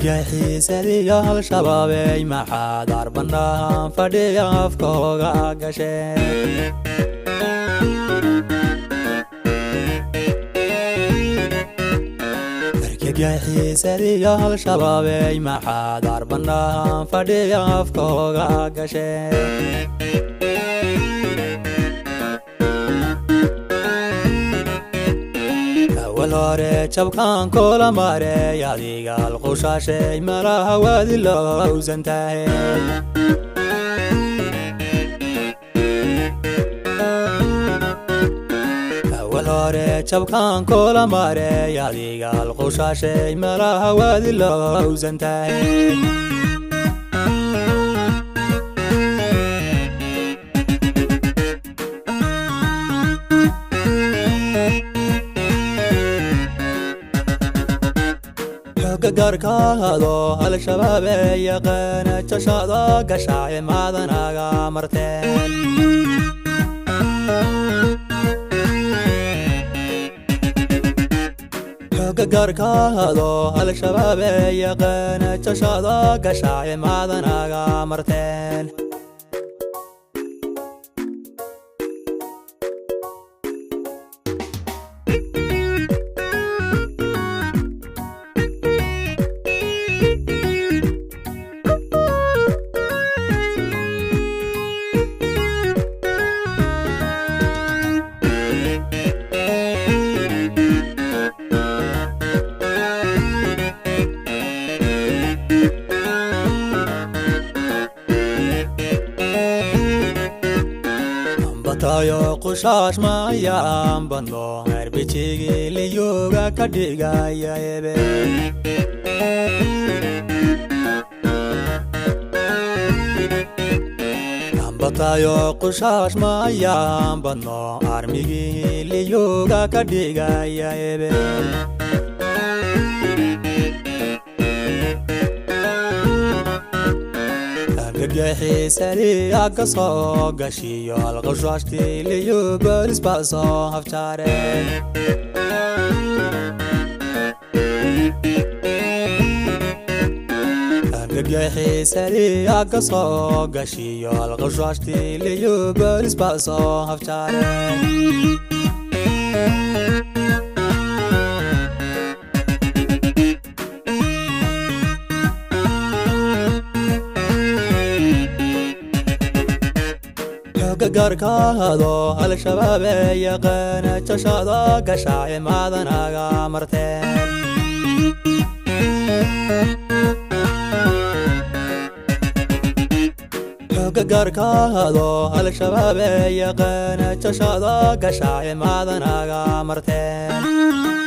argagixii saliya al-shabaabey maxaad arbanahan fadhiya afkooga gasheen argagixii saliya al-shabaabey maxaad arbanahan fadhiya afkooga gasheen والهوري شبكان كل ماري ياديق القشاشي ملاها وادي اللوز انتهي والهوري شبكان كل ماري ياديق القشاشي ملاها وادي اللوز انتهي قركادو الشباب يقين تشادو قشاي مادنا مرتين قركادو الشباب يقين تشادو قشاي مادنا مرتين tayo qushash ma yam bando herbichigi liyuga kadiga yaebe tayo qushash ma yam bando armigi liyuga kadiga yaebe argagixii saliya kasoo gashiyo alqashashtii liyo baris baasoo hafjaareen argagixii saliya kasoo gashiyo alqashashtii liyo baris baasoo hafjaareen قركادو الشباب يقين تشادو قشاي مادنا مرتين قركادو الشباب يقين تشادو قشاي مادنا مرتين